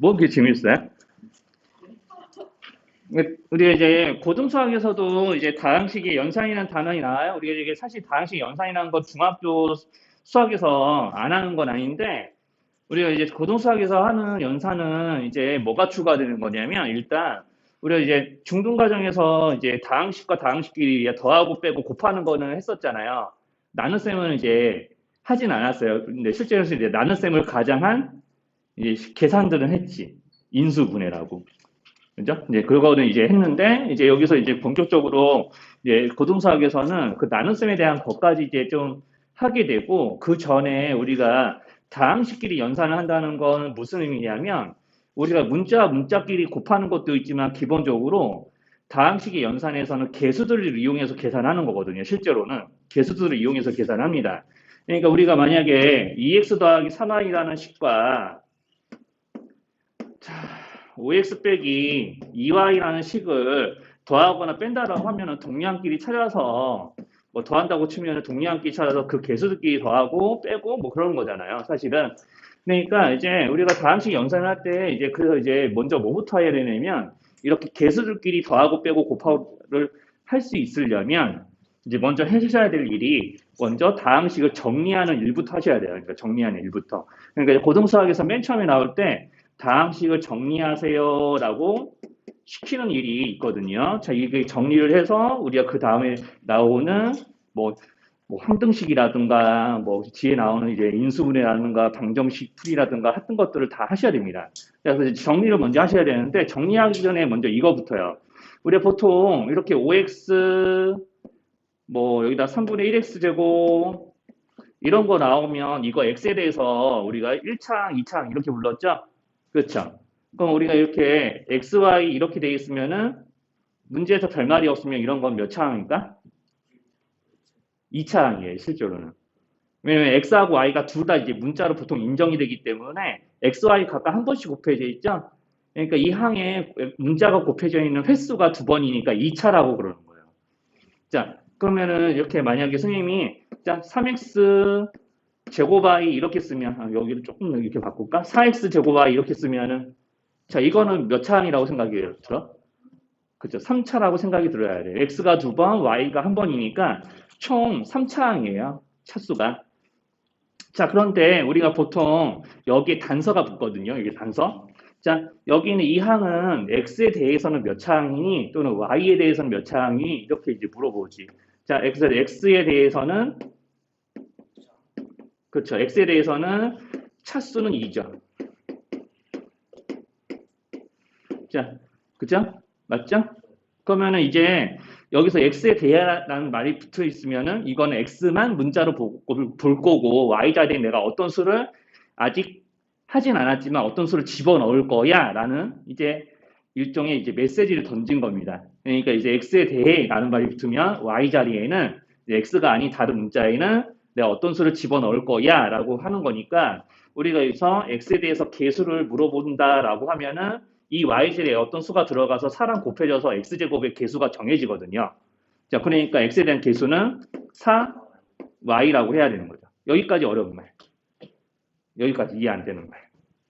뭐 그게 재밌어요? 우리가 이제 고등수학에서도 이제 다항식의 연산이라는 단원이 나와요. 우리가 이게 사실 다항식 연산이라는 건 중학교 수학에서 안 하는 건 아닌데, 우리가 이제 고등수학에서 하는 연산은 이제 뭐가 추가되는 거냐면, 일단 우리가 이제 중등과정에서 이제 다항식과 다항식끼리 더하고 빼고 곱하는 거는 했었잖아요. 나눗셈은 이제 하진 않았어요. 근데 실제로 이제 나눗셈을 가장한 이제 계산들은 했지. 인수분해라고. 그죠? 이제 그거는 이제 했는데, 이제 여기서 이제 본격적으로 이제 고등수학에서는 그 나눗셈에 대한 것까지 이제 좀 하게 되고, 그 전에 우리가 다항식끼리 연산을 한다는 건 무슨 의미냐면, 우리가 문자끼리 곱하는 것도 있지만, 기본적으로 다항식의 연산에서는 계수들을 이용해서 계산하는 거거든요. 실제로는 계수들을 이용해서 계산합니다. 그러니까 우리가 만약에 2x 더하기 3y라는 식과 5x 빼기 2y라는 식을 더하거나 뺀다라고 하면은 동량끼리 찾아서 뭐 더한다고 치면은 동량끼리 찾아서 그 개수들끼리 더하고 빼고 뭐 그런 거잖아요. 사실은. 그러니까 이제 우리가 다항식 연산을 할 때 이제 그래서 이제 먼저 뭐부터 해야 되냐면 이렇게 개수들끼리 더하고 빼고 곱하고를 할 수 있으려면 이제 먼저 해주셔야 될 일이 먼저 다항식을 정리하는 일부터 하셔야 돼요. 그러니까 정리하는 일부터. 그러니까 고등수학에서 맨 처음에 나올 때 다항식을 정리하세요라고 시키는 일이 있거든요. 자, 이게 정리를 해서 우리가 그 다음에 나오는 뭐, 항등식이라든가 뭐 뒤에 나오는 이제 인수분해라든가 방정식 풀이라든가 했던 것들을 다 하셔야 됩니다. 그래서 정리를 먼저 하셔야 되는데 정리하기 전에 먼저 이거부터요. 우리가 보통 이렇게 5x 뭐 여기다 3분의 1x 제곱 이런 거 나오면 이거 x에 대해서 우리가 1창, 2창 이렇게 불렀죠? 그렇죠. 그럼 우리가 이렇게 XY 이렇게 돼 있으면은 문제에서 별말이 없으면 이런 건 몇 차항입니까? 2차항이에요, 실제로는. 왜냐면 X하고 Y가 둘 다 이제 문자로 보통 인정이 되기 때문에 XY 각각 한 번씩 곱해져 있죠? 그러니까 이 항에 문자가 곱해져 있는 횟수가 두 번이니까 2차라고 그러는 거예요. 자, 그러면은 이렇게 만약에 선생님이 자, 3x 제곱 y 이렇게 쓰면 여기를 조금 이렇게 바꿀까? 4x 제곱 y 이렇게 쓰면은 자, 이거는 몇 차항이라고 생각이 들어? 그죠? 3차라고 생각이 들어야 돼요. x가 두 번, y가 한 번이니까 총 3차항이에요. 차수가. 자, 그런데 우리가 보통 여기에 단서가 붙거든요. 이게 단서. 자, 여기는 이 항은 x에 대해서는 몇 차항이니 또는 y에 대해서는 몇 차항이 이렇게 이제 물어보지. 자, x에 대해서는 그렇죠. x에 대해서는 차수는 2죠. 자, 그죠? 맞죠? 그러면은 이제 여기서 x에 대해라는 말이 붙어 있으면은 이거는 x만 문자로 볼 거고 y 자리에 내가 어떤 수를 아직 하진 않았지만 어떤 수를 집어넣을 거야라는 이제 일종의 이제 메시지를 던진 겁니다. 그러니까 이제 x에 대해라는 말이 붙으면 y 자리에는 x가 아닌 다른 문자에는 내가 어떤 수를 집어넣을 거야라고 하는 거니까 우리가 여기서 x에 대해서 개수를 물어본다라고 하면은 이 y절에 어떤 수가 들어가서 4랑 곱해져서 x제곱의 개수가 정해지거든요. 자, 그러니까 x에 대한 개수는 4, y라고 해야 되는 거죠. 여기까지 어려운 말. 여기까지 이해 안 되는 말.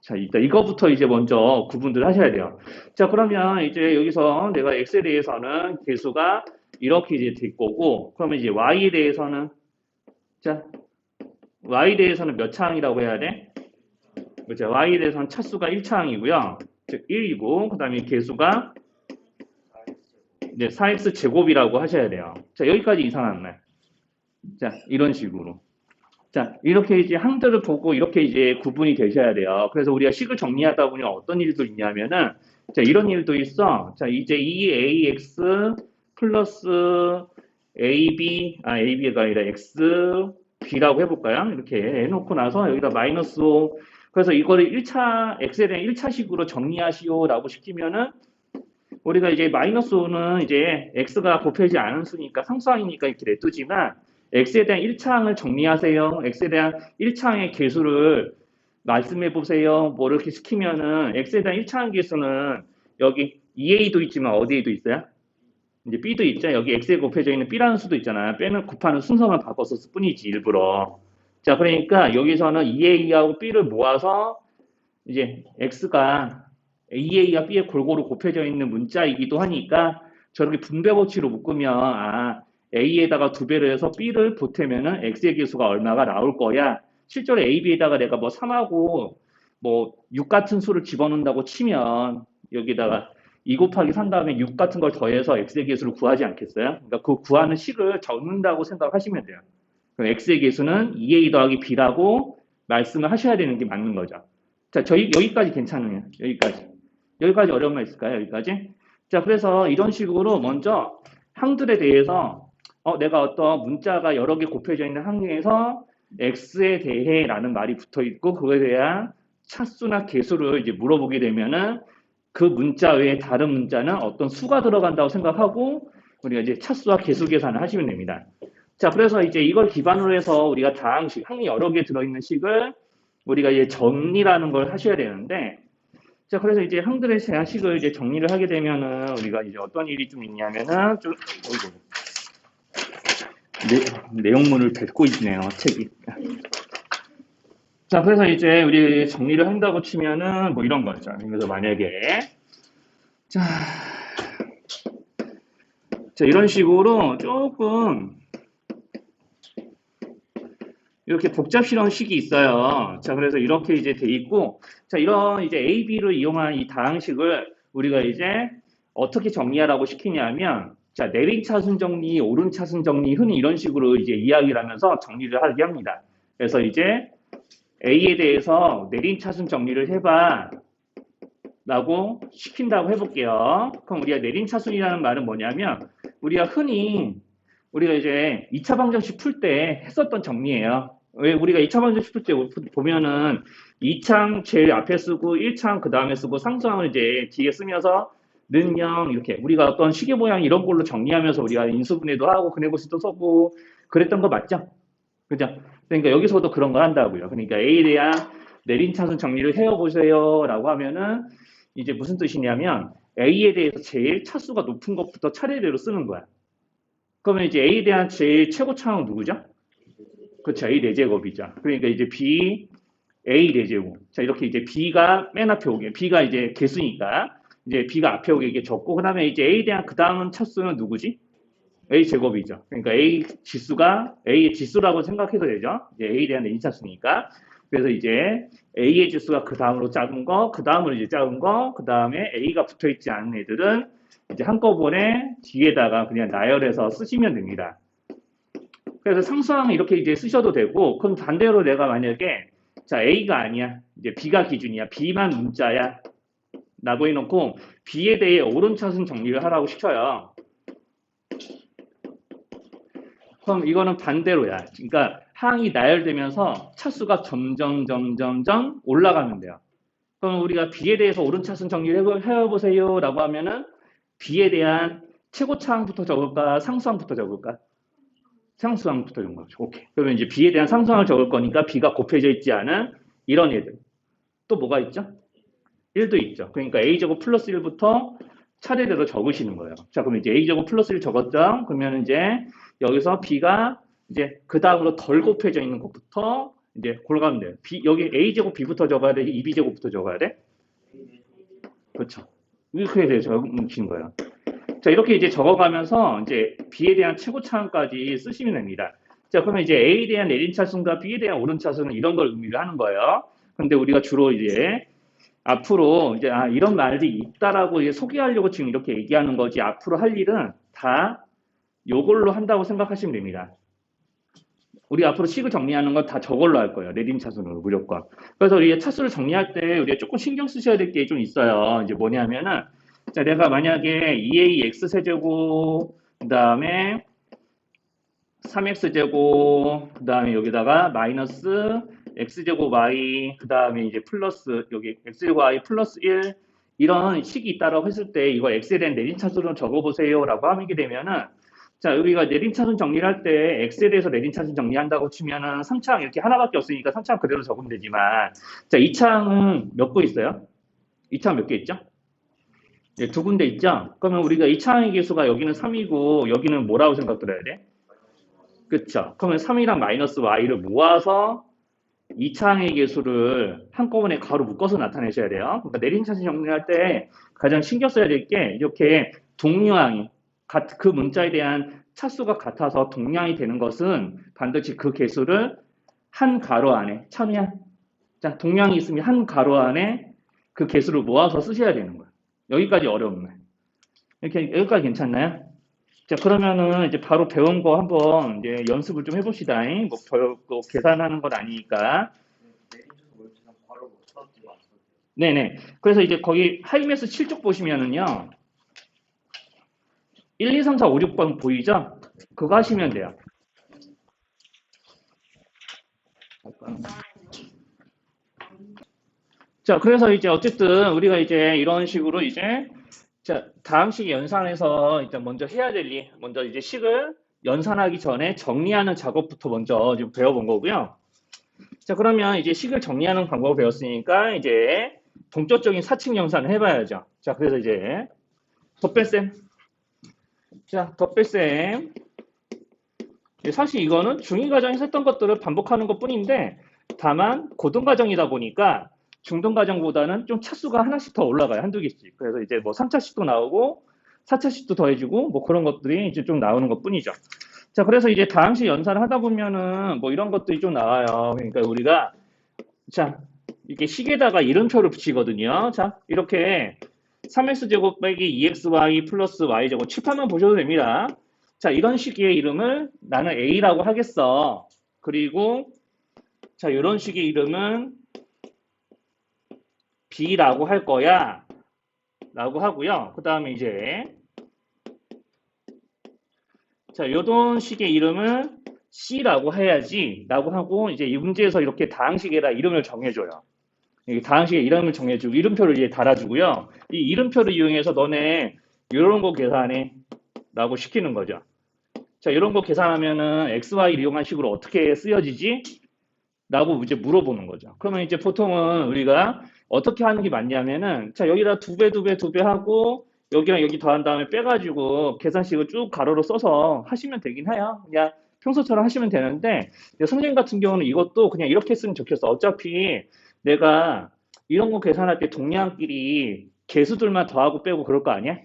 자, 일단 이거부터 이제 먼저 구분들 하셔야 돼요. 자, 그러면 이제 여기서 내가 x에 대해서는 개수가 이렇게 이제 될 거고, 그러면 이제 y에 대해서는, 자, y에 대해서는 몇 차항이라고 해야 돼? 그죠? y에 대해서는 차수가 1차항이고요. 즉 1이고, 그 다음에 개수가 이제 4x 제곱이라고 하셔야 돼요. 자, 여기까지 이상한 말. 자, 이런 식으로. 자, 이렇게 이제 항들을 보고 이렇게 이제 구분이 되셔야 돼요. 그래서 우리가 식을 정리하다 보면 어떤 일도 있냐면은, 자, 이런 일도 있어. 자, 이제 2ax 플러스 ab가 아니라 xb라고 해볼까요? 이렇게 해놓고 나서 여기다 마이너스 5. 그래서 이거를 1차, x에 대한 1차식으로 정리하시오라고 시키면은, 우리가 이제 마이너스 5는 이제 x가 곱해지지 않은 수니까 상수항이니까 이렇게 냅두지만 x에 대한 1차항을 정리하세요. x에 대한 1차항의 개수를 말씀해 보세요. 뭐 이렇게 시키면은 x에 대한 1차항 개수는 여기 2a도 있지만 어디에도 있어요? 이제 b도 있죠. 여기 x에 곱해져 있는 b라는 수도 있잖아요. 빼는 곱하는 순서만 바꿨었을 뿐이지 일부러. 자, 그러니까 여기서는 2a하고 b를 모아서 이제 x가 aa가 b에 골고루 곱해져 있는 문자이기도 하니까 저렇게 분배 법칙으로 묶으면 a에다가 2배를 해서 b를 보태면은 x의 개수가 얼마가 나올 거야. 실제로 a, b에다가 내가 뭐 3하고 뭐 6 같은 수를 집어넣는다고 치면 여기다가 2 곱하기 3 다음에 6 같은 걸 더해서 x의 개수를 구하지 않겠어요? 그러니까 그 구하는 식을 적는다고 생각하시면 돼요. 그럼 x의 개수는 2a 더하기 b라고 말씀을 하셔야 되는 게 맞는 거죠. 자, 저희 여기까지 괜찮아요. 여기까지 어려운 말 있을까요? 여기까지? 자, 그래서 이런 식으로 먼저 항들에 대해서 내가 어떤 문자가 여러 개 곱해져 있는 항에서 x에 대해 라는 말이 붙어 있고 그거에 대한 차수나 개수를 이제 물어보게 되면은 그 문자 외에 다른 문자는 어떤 수가 들어간다고 생각하고 우리가 이제 차수와 개수 계산을 하시면 됩니다. 자, 그래서 이제 이걸 기반으로 해서 우리가 다항식, 항이 여러 개 들어있는 식을 우리가 이제 정리라는 걸 하셔야 되는데, 자, 그래서 이제 항들의 식을 이제 정리를 하게 되면은 우리가 이제 어떤 일이 좀 있냐면은 내용물을 뱉고 있네요, 책이. 자, 그래서 이제 우리 정리를 한다고 치면은 뭐 이런 거죠. 그래서 만약에 자 이런 식으로 조금 이렇게 복잡스러운 식이 있어요. 자, 그래서 이렇게 이제 돼 있고, 자, 이런 이제 A, B를 이용한 이 다항식을 우리가 이제 어떻게 정리하라고 시키냐면, 자, 내림차순 정리, 오름차순 정리, 흔히 이런 식으로 이제 이야기를 하면서 정리를 하게 합니다. 그래서 이제 A에 대해서 내림차순 정리를 해봐. 라고 시킨다고 해볼게요. 그럼 우리가 내림차순이라는 말은 뭐냐면, 우리가 이제 2차 방정식 풀 때 했었던 정리예요. 왜 우리가 2차 방정식 풀 때 보면은 2창 제일 앞에 쓰고 1창 그 다음에 쓰고 상수항을 이제 뒤에 쓰면서 는영 이렇게 우리가 어떤 시계 모양 이런 걸로 정리하면서 우리가 인수분해도 하고 근해고식도 써고 그랬던 거 맞죠? 그죠? 그러니까 여기서도 그런 걸 한다고요. 그러니까 A에 대한 내림차순 정리를 해보세요 라고 하면은 이제 무슨 뜻이냐면 A에 대해서 제일 차수가 높은 것부터 차례대로 쓰는 거야. 그러면 이제 A에 대한 제일 최고차항은 누구죠? 그렇죠. A 4제곱이죠. 그러니까 이제 B, A 4제곱. 자, 이렇게 이제 B가 맨 앞에 오게. B가 이제 개수니까. 이제 B가 앞에 오게 이게 적고, 그 다음에 이제 A에 대한 그 다음 차수는 누구지? A 제곱이죠. 그러니까 A 지수가 A의 지수라고 생각해도 되죠. 이제 A에 대한 N차수니까. 그래서 이제 A의 지수가 그 다음으로 작은 거, 그 다음으로 이제 작은 거, 그 다음에 A가 붙어 있지 않은 애들은 이제 한꺼번에 뒤에다가 그냥 나열해서 쓰시면 됩니다. 그래서 상수항 이렇게 이제 쓰셔도 되고, 그럼 반대로 내가 만약에 자 A가 아니야, 이제 B가 기준이야, B만 문자야 라고 해놓고 B에 대해 오른차순 정리를 하라고 시켜요. 그럼 이거는 반대로야. 그러니까 항이 나열되면서 차수가 점점 올라가면 돼요. 그럼 우리가 B에 대해서 오른차순 정리를 해보세요 라고 하면은 B에 대한 최고차항부터 적을까 상수항부터 적을까? 상수항부터 적은 거죠. 오케이. 그러면 이제 B에 대한 상수항을 적을 거니까 B가 곱해져 있지 않은 이런 애들. 또 뭐가 있죠? 1도 있죠. 그러니까 A제곱 플러스 1부터 차례대로 적으시는 거예요. 자, 그럼 이제 A제곱 플러스 1 적었죠? 그러면 이제 여기서 B가 이제 그 다음으로 덜 곱해져 있는 것부터 이제 골라가면 돼요. 여기 A제곱 B부터 적어야 돼? 2B제곱부터 적어야 돼? 그렇죠. 이렇게 돼서 적으시는 거예요. 자, 이렇게 이제 적어가면서 이제 B에 대한 최고차항까지 쓰시면 됩니다. 자, 그러면 이제 A에 대한 내림차순과 B에 대한 오름차순은 이런 걸 의미를 하는 거예요. 근데 우리가 주로 이제 앞으로 이제 이런 말이 있다라고 이제 소개하려고 지금 이렇게 얘기하는 거지 앞으로 할 일은 다 요걸로 한다고 생각하시면 됩니다. 우리 앞으로 식을 정리하는 건 다 저걸로 할 거예요. 내림차순으로 무조건. 그래서 우리가 차수를 정리할 때 우리가 조금 신경 쓰셔야 될 게 좀 있어요. 이제 뭐냐면은 자, 내가 만약에 2ax 세제곱 그 다음에 3x제곱 그 다음에 여기다가 마이너스 x제곱 y 그 다음에 이제 플러스 여기 x제곱 y 플러스 1 이런 식이 있다라고 했을 때 이거 x에 대한 내림차순으로 적어보세요 라고 하게 되면은 자, 우리가 내림차순 정리를 할 때 x에 대해서 내림차순 정리한다고 치면은 3창 이렇게 하나밖에 없으니까 3창 그대로 적으면 되지만 자, 2창은 몇 거 있어요? 2창 몇 개 있죠? 네, 두 군데 있죠? 그러면 우리가 2창의 개수가 여기는 3이고 여기는 뭐라고 생각들어야 돼? 그쵸? 그러면 3이랑 마이너스 y를 모아서 2차항의 계수를 한꺼번에 가로 묶어서 나타내셔야 돼요. 그러니까 내림차순 정리할 때 가장 신경 써야 될 게 이렇게 동류항이 그 문자에 대한 차수가 같아서 동량이 되는 것은 반드시 그 계수를 한 가로 안에 참이야. 자, 동량이 있으면 한 가로 안에 그 계수를 모아서 쓰셔야 되는 거예요. 여기까지 어려운 거예요. 이렇게 여기까지 괜찮나요? 자, 그러면은 이제 바로 배운 거 한번 이제 연습을 좀 해봅시다. 뭐 계산하는 건 아니니까. 네네. 그래서 이제 거기 하이메스 7쪽 보시면은요. 1, 2, 3, 4, 5, 6번 보이죠? 그거 하시면 돼요. 자, 그래서 이제 어쨌든 우리가 이제 이런 식으로 이제 자, 다항식 연산에서 일단 먼저 해야 될 일, 먼저 이제 식을 연산하기 전에 정리하는 작업부터 먼저 좀 배워본 거고요. 자, 그러면 이제 식을 정리하는 방법을 배웠으니까 이제 동적적인 사칙 연산을 해봐야죠. 자, 그래서 이제 덧뺄셈. 자, 덧뺄셈. 사실 이거는 중위과정에서 했던 것들을 반복하는 것 뿐인데 다만 고등과정이다 보니까 중등과정보다는 좀 차수가 하나씩 더 올라가요. 한두 개씩. 그래서 이제 뭐 3차식도 나오고 4차식도 더해지고 뭐 그런 것들이 이제 좀 나오는 것 뿐이죠. 자, 그래서 이제 다항식 연산을 하다 보면은 뭐 이런 것들이 좀 나와요. 그러니까 우리가 자, 이렇게 식에다가 이름표를 붙이거든요. 자, 이렇게 3x제곱 빼기 2xy 플러스 y제곱 칠판만 보셔도 됩니다. 자, 이런 식의 이름을 나는 A라고 하겠어. 그리고 자, 이런 식의 이름은 B라고 할 거야. 라고 하고요. 그 다음에 이제 자, 요런 식의 이름은 C라고 해야지 라고 하고 이제 이 문제에서 이렇게 다항식에다 이름을 정해줘요. 다항식에 이름을 정해주고 이름표를 이제 달아주고요. 이 이름표를 이용해서 너네 이런 거 계산해 라고 시키는 거죠. 자, 이런 거 계산하면은 XY를 이용한 식으로 어떻게 쓰여지지? 라고 이제 물어보는 거죠. 그러면 이제 보통은 우리가 어떻게 하는 게 맞냐면은 자, 여기다 두 배 하고 여기랑 여기 더한 다음에 빼가지고 계산식을 쭉 가로로 써서 하시면 되긴 해요. 그냥 평소처럼 하시면 되는데 선생님 같은 경우는 이것도 그냥 이렇게 했으면 좋겠어. 어차피 내가 이런 거 계산할 때 동량끼리 개수들만 더하고 빼고 그럴 거 아니야?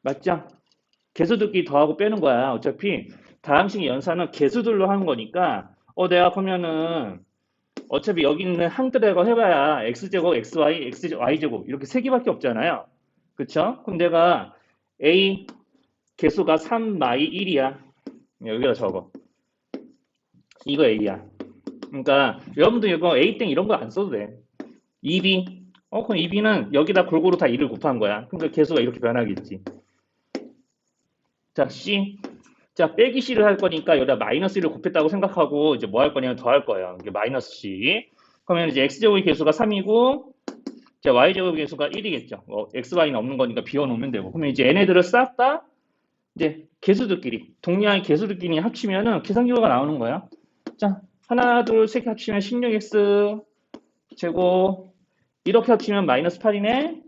맞죠? 개수들끼리 더하고 빼는 거야. 어차피 다항식 연산은 개수들로 하는 거니까 내가 그러면은 어차피 여기 있는 항들에거 해봐야 x제곱, xy, y제곱 이렇게 세 개밖에 없잖아요. 그쵸? 그럼 내가 a 개수가 3, 마이 1이야. 여기다 적어. 이거 a야. 그러니까 여러분들 이거 a 땡 이런 거 안 써도 돼. 2b. 그럼 2b는 여기다 골고루 다 2를 곱한 거야. 그러니까 개수가 이렇게 변하겠지. 자, c. 자, 빼기 c를 할 거니까 여기다 마이너스 1을 곱했다고 생각하고 이제 뭐 할 거냐면 더 할 거예요. 이게 마이너스 c. 그러면 이제 x제곱의 개수가 3이고 자, y제곱의 개수가 1이겠죠. xy는 없는 거니까 비워놓으면 되고. 그러면 이제 얘네들을 싹 다 이제 개수들끼리 동량의 개수들끼리 합치면은 계산 결과가 나오는 거야. 자, 하나, 둘, 셋 합치면 16x 제곱 이렇게 합치면 마이너스 8이네.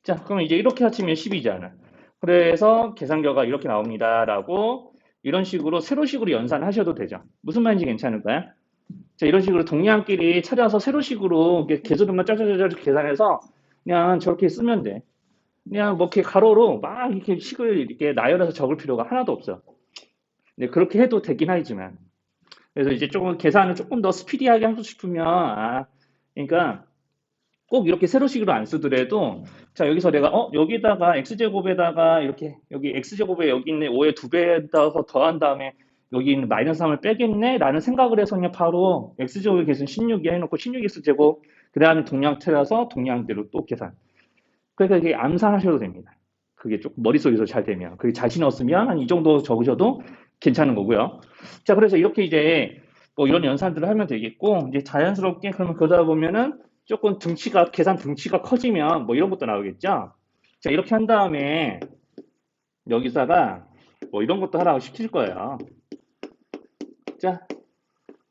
자, 그러면 이제 이렇게 합치면 10이잖아. 그래서 계산 결과 이렇게 나옵니다. 라고 이런 식으로 세로식으로 연산하셔도 되죠. 무슨 말인지 괜찮을까요? 자, 이런 식으로 동량끼리 찾아서 세로식으로 개수들만 짜자자자 계산해서 그냥 저렇게 쓰면 돼. 그냥 뭐 이렇게 가로로 막 이렇게 식을 이렇게 나열해서 적을 필요가 하나도 없어. 네, 그렇게 해도 되긴 하지만. 그래서 이제 조금 계산을 조금 더 스피디하게 하고 싶으면, 그러니까 꼭 이렇게 세로식으로 안 쓰더라도, 자, 여기서 내가, 여기다가 x제곱에다가 이렇게, 여기 x제곱에 여기 있는 5의 2배에다가 더한 다음에 여기 있는 마이너스 3을 빼겠네? 라는 생각을 해서 그냥 바로 x제곱의 개수는 16이 해놓고 16x제곱, 그 다음에 동량 틀어서 동량대로 또 계산. 그러니까 이게 암산하셔도 됩니다. 그게 조금 머릿속에서 잘 되면. 그게 자신 없으면 한 이 정도 적으셔도 괜찮은 거고요. 자, 그래서 이렇게 이제 뭐 이런 연산들을 하면 되겠고, 이제 자연스럽게 그러면 그러다 보면은 조금 계산 등치가 커지면 뭐 이런 것도 나오겠죠. 자, 이렇게 한 다음에 여기다가 뭐 이런 것도 하라고 시킬 거예요. 자,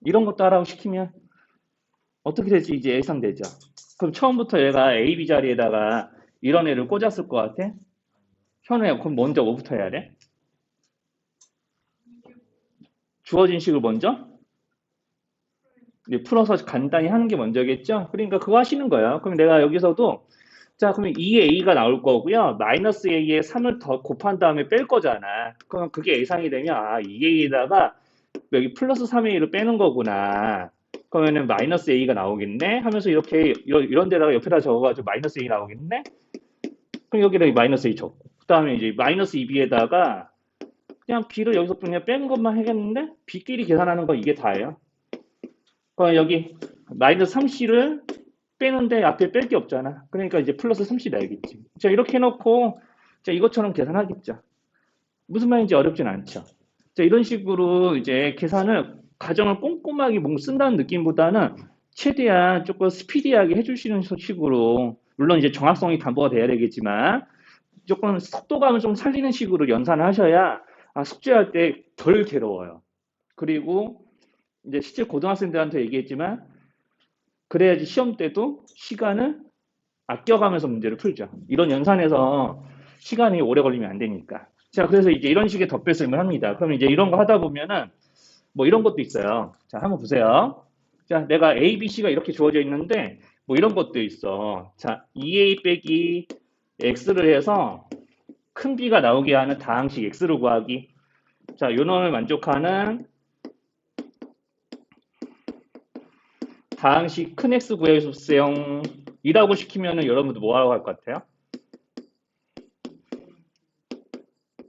이런 것도 하라고 시키면 어떻게 될지 이제 예상되죠. 그럼 처음부터 얘가 A, B 자리에다가 이런 애를 꽂았을 것 같아? 현우야, 그럼 먼저 뭐부터 해야 돼? 주어진 식을 먼저? 이제 풀어서 간단히 하는 게 먼저겠죠? 그러니까 그거 하시는 거예요. 그럼 내가 여기서도, 자, 그러면 2A가 나올 거고요. 마이너스 A에 3을 더 곱한 다음에 뺄 거잖아. 그럼 그게 예상이 되면, 아, 2A에다가 여기 플러스 3A를 빼는 거구나. 그러면은 마이너스 A가 나오겠네? 하면서 이렇게, 이런 데다가 옆에다 적어가지고 마이너스 A 나오겠네? 그럼 여기다 마이너스 A 적고. 그 다음에 이제 마이너스 2B에다가 그냥 B를 여기서 그냥 빼는 것만 하겠는데? B끼리 계산하는 거 이게 다예요. 그럼 여기 마이너스 3C를 빼는데 앞에 뺄 게 없잖아. 그러니까 이제 플러스 3C 나야겠지. 자, 이렇게 해놓고, 자, 이것처럼 계산하겠죠. 무슨 말인지 어렵진 않죠. 자, 이런 식으로 이제 계산을, 가정을 꼼꼼하게 뭔가 쓴다는 느낌보다는 최대한 조금 스피디하게 해주시는 식으로, 물론 이제 정확성이 담보가 돼야 되겠지만, 조금 속도감을 좀 살리는 식으로 연산을 하셔야, 아, 숙제할 때 덜 괴로워요. 그리고 이제 실제 고등학생들한테 얘기했지만, 그래야지 시험 때도 시간을 아껴가면서 문제를 풀죠. 이런 연산에서 시간이 오래 걸리면 안 되니까. 자, 그래서 이제 이런 식의 덧배셈을 합니다. 그럼 이제 이런 거 하다 보면은 뭐 이런 것도 있어요. 자, 한번 보세요. 자, 내가 A, B, C가 이렇게 주어져 있는데 뭐 이런 것도 있어. 자, 2A 빼기 X를 해서 큰 B가 나오게 하는 다항식 X를 구하기. 자, 요 놈을 만족하는 다항식 큰 X 구해주세요. 이라고 시키면은 여러분들 뭐 하라고 할 것 같아요?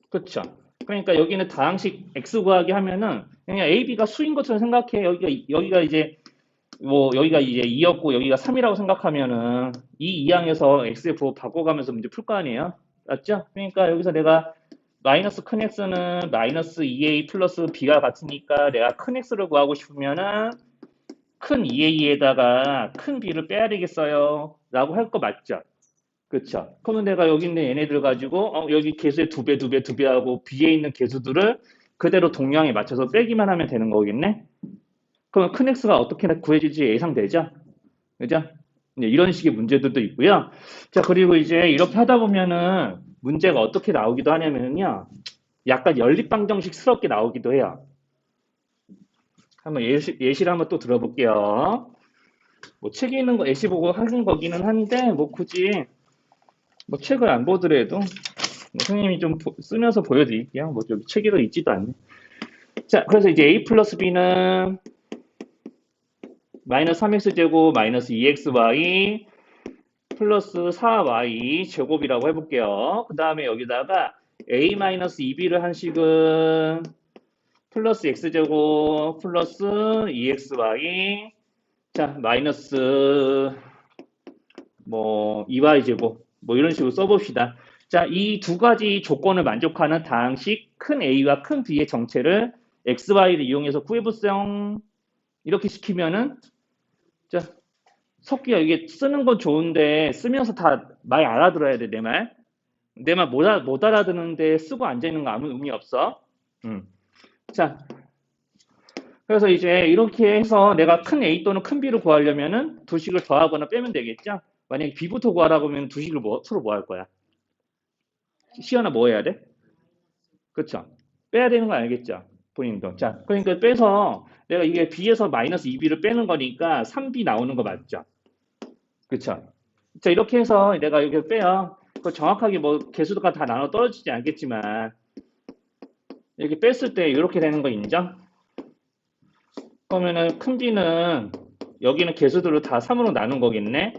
그렇죠. 그러니까 여기는 다항식 X 구하기 하면은 그냥 A, B가 수인 것처럼 생각해. 여기가 이제 뭐 여기가 이제 2였고 여기가 3이라고 생각하면은 이 이항에서 X의 부호 바꿔가면서 문제 풀 거 아니에요? 맞죠? 그러니까 여기서 내가 마이너스 큰 X는 마이너스 2A 플러스 B가 같으니까 내가 큰 X를 구하고 싶으면은 큰 2A에다가 큰 B를 빼야 되겠어요. 라고 할 거 맞죠? 그쵸. 그러면 내가 여기 있는 얘네들 가지고, 여기 개수의 두 배, 두 배, 두 배 하고, B에 있는 개수들을 그대로 동량에 맞춰서 빼기만 하면 되는 거겠네? 그러면 큰 X가 어떻게 구해질지 예상되죠? 그죠? 이제 이런 식의 문제들도 있고요. 자, 그리고 이제 이렇게 하다 보면은 문제가 어떻게 나오기도 하냐면요. 약간 연립방정식스럽게 나오기도 해요. 한번 예시를 한번 또 들어볼게요. 뭐 책에 있는 거 예시 보고 하는 거기는 한데, 뭐 굳이 뭐 책을 안 보더라도 선생님이 좀 쓰면서 보여드릴게요. 뭐 여기 책에도 있지도 않네. 자, 그래서 이제 a 플러스 b는 마이너스 3x 제곱 마이너스 2xy 플러스 4y 제곱이라고 해볼게요. 그 다음에 여기다가 a 마이너스 2b를 한 식은 플러스 x 제곱 플러스 2xy 자 마이너스 뭐 2y 제곱 뭐 이런 식으로 써봅시다. 자, 이 두 가지 조건을 만족하는 다항식 큰 A와 큰 B의 정체를 XY를 이용해서 구해보세요. 이렇게 시키면은 자, 석기야 이게 쓰는 건 좋은데 쓰면서 다 말 알아들어야 돼, 내 말. 내 말 못 알아듣는데 쓰고 앉아있는 거 아무 의미 없어. 자, 그래서 이제 이렇게 해서 내가 큰 A 또는 큰 B를 구하려면은 두 식을 더하거나 빼면 되겠죠? 만약에 B부터 구하라고 하면 두 식을 서로 뭐 할 거야? 시연아 뭐 해야 돼? 그쵸? 빼야 되는 거 알겠죠? 본인도. 자, 그러니까 빼서 내가 이게 B에서 마이너스 2B를 빼는 거니까 3B 나오는 거 맞죠? 그쵸? 자, 이렇게 해서 내가 이렇게 빼요. 그 정확하게 뭐 개수가 다 나눠 떨어지지 않겠지만 이렇게 뺐을 때 이렇게 되는 거 인정? 그러면은 큰 B는 여기는 개수들을 다 3으로 나눈 거겠네?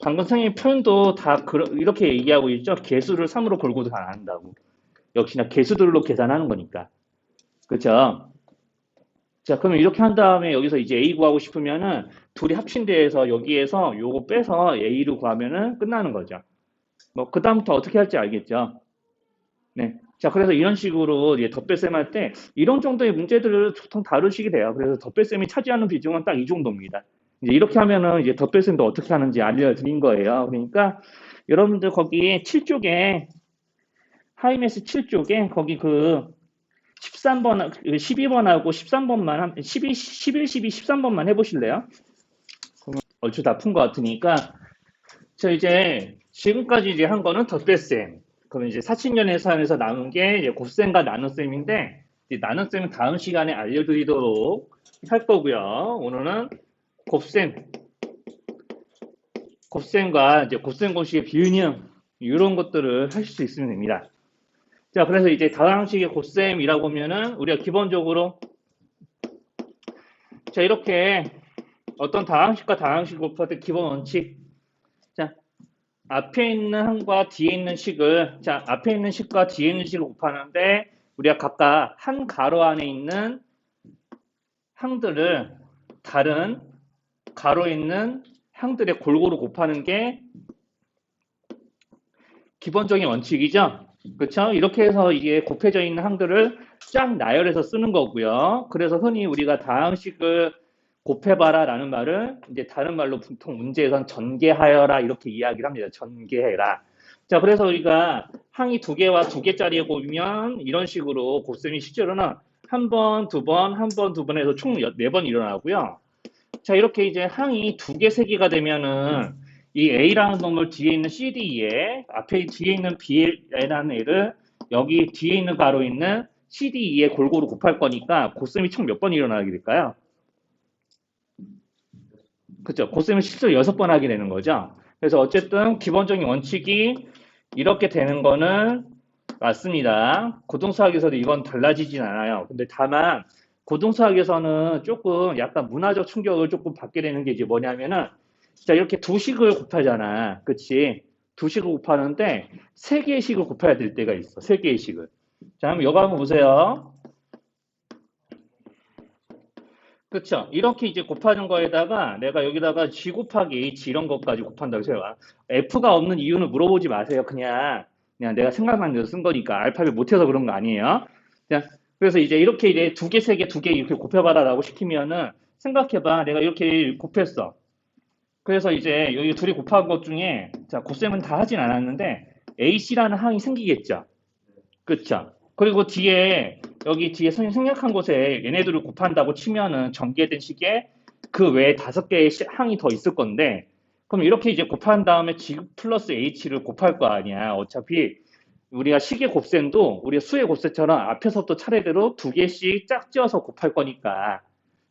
방금 선생님 표현도 다 이렇게 얘기하고 있죠? 개수를 3으로 골고루 다 나눈다고. 역시나 개수들로 계산하는 거니까. 그쵸? 자, 그러면 이렇게 한 다음에 여기서 이제 A 구하고 싶으면은 둘이 합친대에서 여기에서 요거 빼서 A를 구하면은 끝나는 거죠. 뭐, 그다음부터 어떻게 할지 알겠죠? 네. 자, 그래서 이런 식으로 이제 덧뺄셈 할 때 이런 정도의 문제들을 보통 다루시게 돼요. 그래서 덧뺄셈이 차지하는 비중은 딱 이 정도입니다. 이제 이렇게 하면은 이제 덧뺄셈도 어떻게 하는지 알려드린 거예요. 그러니까 여러분들 거기 7쪽에 하이메스 7쪽에 거기 그 13번, 12번하고 13번만, 11, 11, 12, 13번만 해보실래요? 얼추 다 푼 것 같으니까. 자, 이제 지금까지 이제 한 거는 덧뺄셈. 그럼 이제 사칙연 해산에서 나눈 게 이제 곱셈과 나눗셈인데, 이제 나눗셈은 다음 시간에 알려드리도록 할 거고요. 오늘은 곱셈과 이제 곱셈 공식의 비은형 이런 것들을 하실 수 있으면 됩니다. 자, 그래서 이제 다항식의 곱셈이라고 하면은 우리가 기본적으로 자 이렇게 어떤 다항식과 다항식 곱할 때 기본 원칙. 자, 앞에 있는 항과 뒤에 있는 식을 앞에 있는 식과 뒤에 있는 식을 곱하는데 우리가 각각 한 가로 안에 있는 항들을 다른 가로에 있는 항들의 골고루 곱하는 게 기본적인 원칙이죠. 그렇죠? 이렇게 해서 이게 곱해져 있는 항들을 쫙 나열해서 쓰는 거고요. 그래서 흔히 우리가 다항식을 곱해봐라 라는 말을 이제 다른 말로 보통 문제에선 전개하여라 이렇게 이야기를 합니다. 전개해라. 자, 그래서 우리가 항이 2개와 2개짜리에 보면 이런 식으로 곱셈이 실제로는 한 번, 두 번, 한 번, 두 번 해서 총 4번 일어나고요. 자, 이렇게 이제 항이 2개, 3개가 되면은 이 A라는 놈을 뒤에 있는 CDE에 앞에 뒤에 있는 B라는 애를 여기 뒤에 있는 가로에 있는 CDE에 골고루 곱할 거니까 곱셈이 총 몇 번 일어나게 될까요? 그렇죠. 곱셈을 실제로 6번 하게 되는 거죠. 그래서 어쨌든 기본적인 원칙이 이렇게 되는 거는 맞습니다. 고등수학에서도 이건 달라지진 않아요. 근데 다만 고등수학에서는 조금 약간 문화적 충격을 조금 받게 되는 게 이제 뭐냐면은 자 이렇게 두 식을 곱하잖아. 그치? 두 식을 곱하는데 세 개의 식을 곱해야 될 때가 있어. 세 개의 식을. 자, 그럼 이거 한번 보세요. 그쵸? 이렇게 이제 곱하는 거에다가 내가 여기다가 G 곱하기 H 이런 것까지 곱한다고 해요. F가 없는 이유는 물어보지 마세요. 그냥 내가 생각난 대로 쓴 거니까 알파벳 못해서 그런 거 아니에요. 그래서 이제 이렇게 이제 2개, 3개, 2개 이렇게 곱해봐라라고 시키면은 생각해봐. 내가 이렇게 곱했어. 그래서 이제 여기 둘이 곱한 것 중에 자 곱셈은 다 하진 않았는데 AC라는 항이 생기겠죠. 그쵸? 그리고 뒤에 여기 뒤에 생략한 곳에 얘네들을 곱한다고 치면은 전개된 식에 그 외에 5개의 항이 더 있을 건데 그럼 이렇게 이제 곱한 다음에 G 플러스 H를 곱할 거 아니야. 어차피 우리가 식의 곱셈도 우리가 수의 곱셈처럼 앞에서부터 차례대로 2개씩 짝지어서 곱할 거니까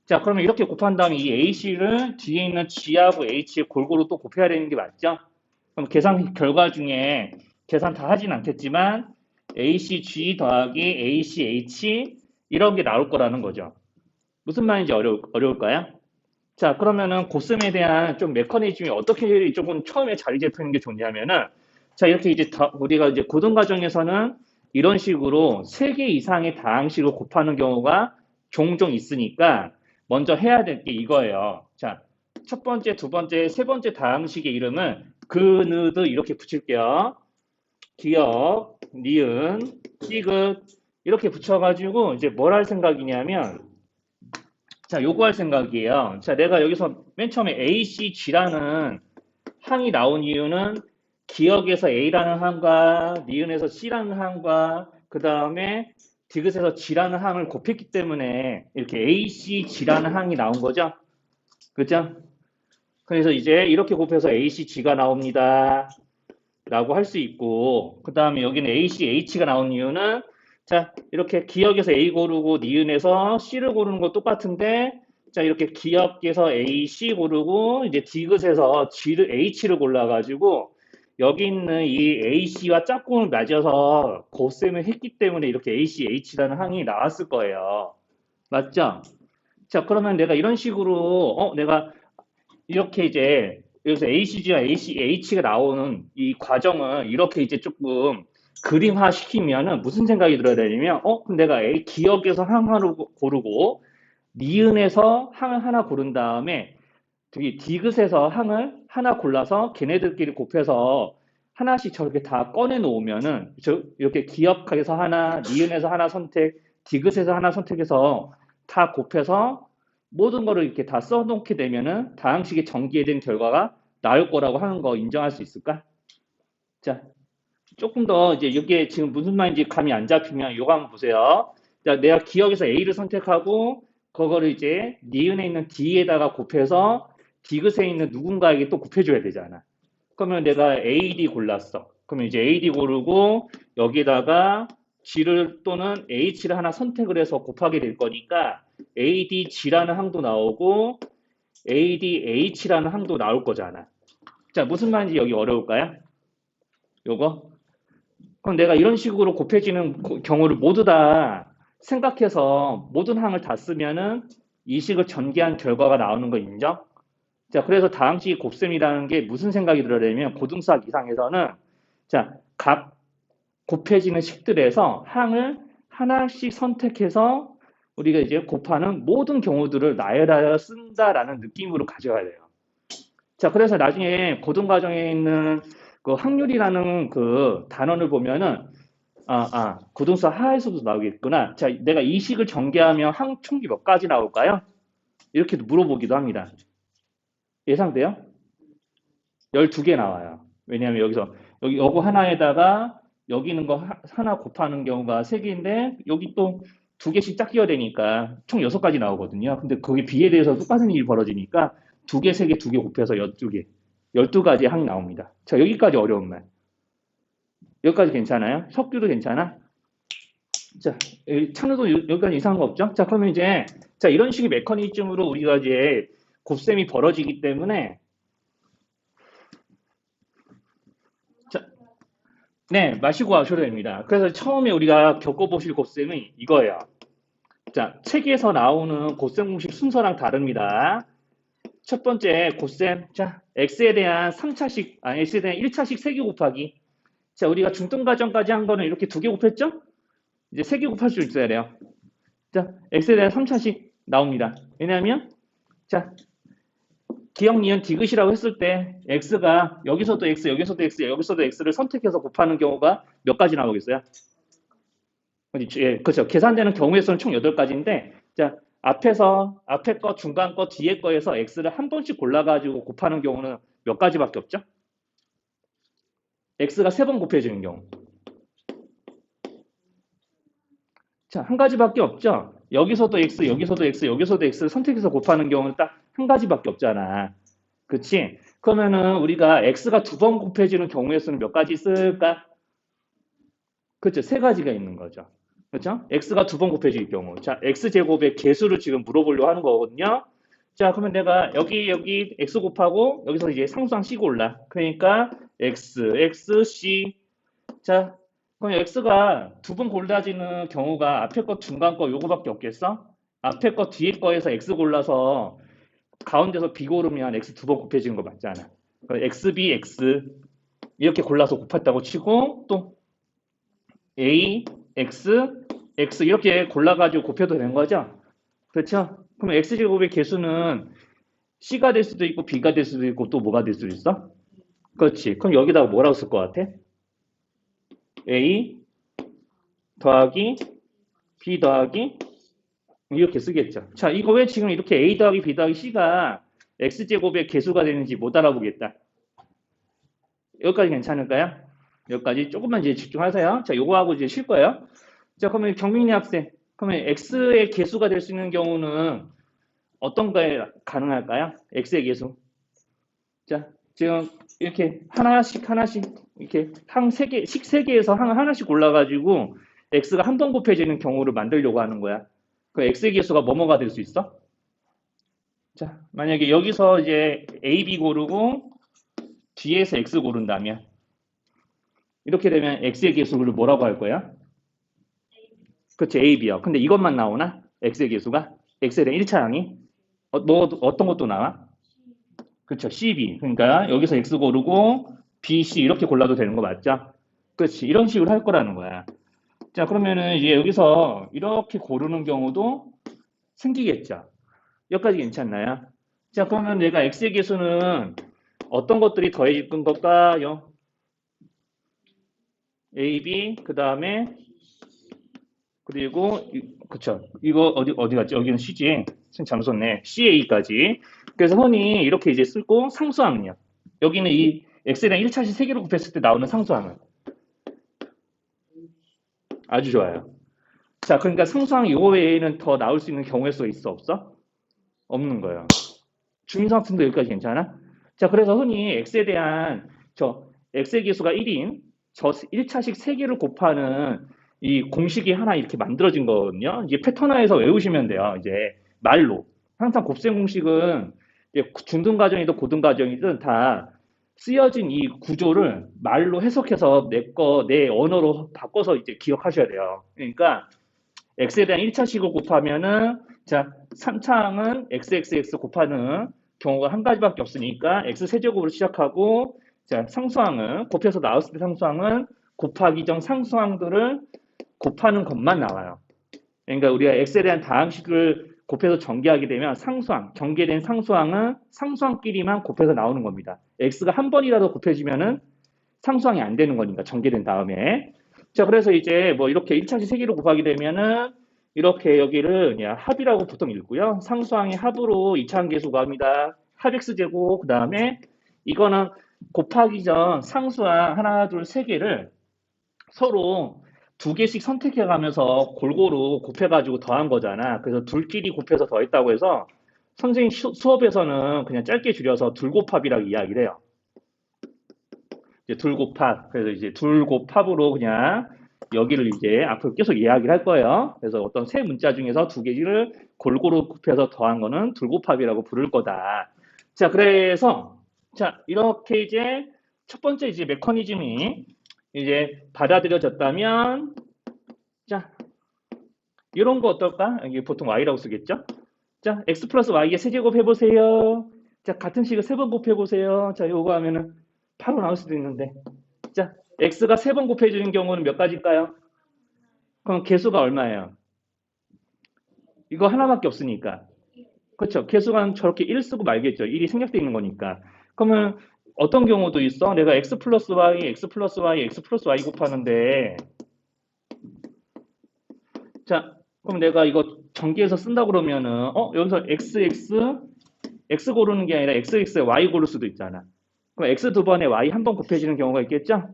자 그러면 이렇게 곱한 다음에 이 AC를 뒤에 있는 G하고 H에 골고루 또 곱해야 되는 게 맞죠? 그럼 계산 결과 중에 계산 다 하진 않겠지만 ACG 더하기 ACH 이런 게 나올 거라는 거죠. 무슨 말인지 어려울까요? 자, 그러면은 곱셈에 대한 좀 메커니즘이 어떻게 조금 처음에 자리 잡히는 게 좋냐면은 자, 이렇게 이제 우리가 이제 고등 과정에서는 이런 식으로 3개 이상의 다항식을 곱하는 경우가 종종 있으니까 먼저 해야 될 게 이거예요. 자, 첫 번째, 두 번째, 세 번째 다항식의 이름은 그느드 이렇게 붙일게요. 기역, 니은, 띠긋 이렇게 붙여가지고 이제 뭘 할 생각이냐면 자, 요거 할 생각이에요. 자, 내가 여기서 맨 처음에 ACG라는 항이 나온 이유는 기역에서 A라는 항과 니은에서 C라는 항과 그 다음에 디귿에서 G라는 항을 곱했기 때문에 이렇게 ACG라는 항이 나온 거죠. 그죠? 그래서 이제 이렇게 곱해서 ACG가 나옵니다. 라고 할 수 있고 그 다음에 여기는 ACH가 나온 이유는 자 이렇게 기역에서 A 고르고 니은에서 C를 고르는 거 똑같은데 자 이렇게 기역에서 AC 고르고 이제 디귿에서 H를 골라가지고 여기 있는 이 AC와 짝꿍을 맺어서 곱셈을 했기 때문에 이렇게 ACH라는 항이 나왔을 거예요. 맞죠? 자 그러면 내가 이런 식으로 내가 이렇게 이제 여기서 ACG와 ACH가 나오는 이 과정을 이렇게 이제 조금 그림화 시키면은 무슨 생각이 들어야 되냐면 그럼 내가 기역에서 항 하나 고르고 니은에서 항을 하나 고른 다음에 디귿에서 항을 하나 골라서 걔네들끼리 곱해서 하나씩 저렇게 다 꺼내 놓으면은 이렇게 기역에서 하나, 니은에서 하나 선택, 디귿에서 하나 선택해서 다 곱해서 모든 거를 이렇게 다 써놓게 되면은 다항식이 전개된 결과가 나올 거라고 하는 거 인정할 수 있을까? 자, 조금 더 이제 이게 지금 무슨 말인지 감이 안 잡히면 이거 한번 보세요. 자, 내가 기역에서 A를 선택하고 그거를 이제 니은에 있는 D에다가 곱해서 디귿에 있는 누군가에게 또 곱해줘야 되잖아. 그러면 내가 AD 골랐어. 그러면 이제 AD 고르고 여기다가 G를 또는 H를 하나 선택을 해서 곱하게 될 거니까 ADG라는 항도 나오고 ADH라는 항도 나올 거잖아. 자, 무슨 말인지 여기 어려울까요? 요거? 그럼 내가 이런 식으로 곱해지는 경우를 모두 다 생각해서 모든 항을 다 쓰면은 이 식을 전개한 결과가 나오는 거 인정? 자, 그래서 다항식이 곱셈이라는 게 무슨 생각이 들어냐면 고등수학 이상에서는 자, 각 곱해지는 식들에서 항을 하나씩 선택해서 우리가 이제 곱하는 모든 경우들을 나열하여 쓴다라는 느낌으로 가져가야 돼요. 자, 그래서 나중에 고등과정에 있는 그 확률이라는 그 단원을 보면은 고등수 하에서도 나오겠구나. 자, 내가 이 식을 전개하면 항 총이 몇 가지 나올까요? 이렇게 물어보기도 합니다. 예상돼요? 12개 나와요. 왜냐하면 여기서 여기 요거 하나에다가 여기 있는 거 하나 곱하는 경우가 3개인데 여기 또 2개씩 짝지어야 되니까 총 6가지 나오거든요. 근데 거기 비에 대해서 똑같은 일이 벌어지니까 2개, 3개, 2개 곱해서 12개. 12가지 항 나옵니다. 자, 여기까지 어려운 말. 여기까지 괜찮아요? 석규도 괜찮아? 자, 찬우도 여기까지 이상한 거 없죠? 자, 그러면 이제 자, 이런 식의 메커니즘으로 우리가 이제 곱셈이 벌어지기 때문에 자, 네, 마시고 하셔도 됩니다. 그래서 처음에 우리가 겪어보실 곱셈이 이거예요. 자, 책에서 나오는 곱셈 공식 순서랑 다릅니다. 첫 번째 곱셈, 자, x에 대한 3차식, x에 대한 1차식 3개 곱하기. 자, 우리가 중등과정까지 한 거는 이렇게 2개 곱했죠? 이제 3개 곱할 수 있어야 돼요. 자, x에 대한 3차식 나옵니다. 왜냐하면, 자, 기억, 니은, 디귿이라고 했을 때 x가 여기서도 x, 여기서도 x, 여기서도 x를 선택해서 곱하는 경우가 몇 가지 나오겠어요? 예, 그렇죠. 계산되는 경우의 수는 총 8가지인데, 자, 앞에 거, 중간 거, 뒤에 거에서 x를 한 번씩 골라가지고 곱하는 경우는 몇 가지밖에 없죠? x가 3번 곱해지는 경우. 자, 한 가지밖에 없죠? 여기서도 x, 여기서도 x, 여기서도 x를 선택해서 곱하는 경우는 딱 한 가지밖에 없잖아. 그치? 그러면은 우리가 x가 2번 곱해지는 경우의 수는 몇 가지 있을까? 그렇죠. 3가지가 있는 거죠. 그렇죠? x가 2번 곱해질 경우. 자, x제곱의 개수를 지금 물어보려고 하는 거거든요. 자, 그러면 내가 여기 x 곱하고 여기서 이제 상수항 c 골라. 그러니까 x, c. 자, 그럼 x가 2번 골라지는 경우가 앞에 거, 중간 거 요거밖에 없겠어? 앞에 거, 뒤에 거에서 x 골라서 가운데서 b 고르면 x 2번 곱해지는 거 맞잖아. xb, x 이렇게 골라서 곱했다고 치고 또 A, X, X 이렇게 골라가지고 곱해도 되는 거죠? 그렇죠? 그럼 X제곱의 개수는 C가 될 수도 있고 B가 될 수도 있고 또 뭐가 될 수도 있어? 그렇지. 그럼 여기다가 뭐라고 쓸 것 같아? A 더하기 B 더하기 이렇게 쓰겠죠. 자, 이거 왜 지금 이렇게 A 더하기 B 더하기 C가 X제곱의 개수가 되는지 못 알아보겠다. 여기까지 괜찮을까요? 여기까지 조금만 이제 집중하세요. 자, 요거하고 이제 쉴 거예요. 자, 그러면 경민이 학생. 그러면 x의 개수가 될 수 있는 경우는 어떤 거에 가능할까요? x의 개수. 자, 지금 이렇게 하나씩 이렇게 항 3개, 식 3개에서 항 하나씩 골라가지고 x가 한 번 곱해지는 경우를 만들려고 하는 거야. 그 x의 개수가 뭐뭐가 될 수 있어? 자, 만약에 여기서 이제 a, b 고르고 뒤에서 x 고른다면 이렇게 되면 x의 개수를 뭐라고 할 거야? 그치, A, B요. 근데 이것만 나오나? X의 개수가? X에 대한 1차항이? 어떤 것도 나와? 그쵸, C, B. 그러니까 여기서 X 고르고 B, C 이렇게 골라도 되는 거 맞죠? 그렇지, 이런 식으로 할 거라는 거야. 자, 그러면은 이제 여기서 이렇게 고르는 경우도 생기겠죠? 여기까지 괜찮나요? 자, 그러면 내가 X의 개수는 어떤 것들이 더해질 걸까요? A, B, 그 다음에 그리고 그쵸, 이거 어디 갔지? 여기는 C지. 잘못 썼네. CA까지. 그래서 흔히 이렇게 이제 쓰고 상수항이요. 여기는 이 x랑 1차식 3개로 곱했을 때 나오는 상수항은 아주 좋아요. 자, 그러니까 상수항 이거 외에는 더 나올 수 있는 경우의 수가 있어 없어? 없는 거예요. 중위상승도 여기까지 괜찮아? 자, 그래서 흔히 x에 대한 x의 개수가 1인 저 1차식 3개를 곱하는 이 공식이 하나 이렇게 만들어진 거거든요. 이제 패턴화해서 외우시면 돼요. 이제 말로. 항상 곱셈 공식은 이제 중등 과정이든 고등 과정이든 다 쓰여진 이 구조를 말로 해석해서 내 언어로 바꿔서 이제 기억하셔야 돼요. 그러니까 x에 대한 1차식을 곱하면은 자, 3차항은 xxx 곱하는 경우가 한 가지밖에 없으니까 x 세제곱으로 시작하고 자, 상수항은 곱해서 나왔을 때 상수항은 곱하기 전 상수항들을 곱하는 것만 나와요. 그러니까 우리가 x에 대한 다항식을 곱해서 전개하게 되면 상수항, 전개된 상수항은 상수항끼리만 곱해서 나오는 겁니다. x가 한 번이라도 곱해지면은 상수항이 안 되는 거니까 전개된 다음에. 자, 그래서 이제 뭐 이렇게 1차식 3개로 곱하게 되면은 이렇게 여기를 그냥 합이라고 보통 읽고요. 상수항의 합으로 2차항 계수 구합니다. 합 x제곱 그 다음에 이거는 곱하기 전 상수항 하나, 둘, 세 개를 서로 두 개씩 선택해 가면서 골고루 곱해가지고 더한 거잖아. 그래서 둘끼리 곱해서 더했다고 해서 선생님 수업에서는 그냥 짧게 줄여서 둘곱합이라고 이야기를 해요. 이제 둘곱합. 그래서 이제 둘곱합으로 그냥 여기를 이제 앞으로 계속 이야기를 할 거예요. 그래서 어떤 세 문자 중에서 두 개를 골고루 곱해서 더한 거는 둘곱합이라고 부를 거다. 자, 그래서 자, 이렇게 이제 첫 번째 이제 메커니즘이 이제 받아들여졌다면 자, 이런 거 어떨까? 이게 보통 y라고 쓰겠죠? 자, x 플러스 y의 세제곱 해보세요. 자, 같은 식을 세 번 곱해보세요. 자, 요거 하면은 바로 나올 수도 있는데. 자, x가 세 번 곱해지는 경우는 몇 가지일까요? 그럼 개수가 얼마예요? 이거 하나밖에 없으니까. 그렇죠? 개수가 저렇게 1 쓰고 말겠죠. 1이 생략되어 있는 거니까. 그러면 어떤 경우도 있어? 내가 x 플러스 y, x 플러스 y, x 플러스 y 곱하는데 자, 그럼 내가 이거 전개해서 쓴다 그러면은 여기서 x 고르는 게 아니라 xx에 y 고를 수도 있잖아. 그럼 x 두 번에 y 한 번 곱해지는 경우가 있겠죠?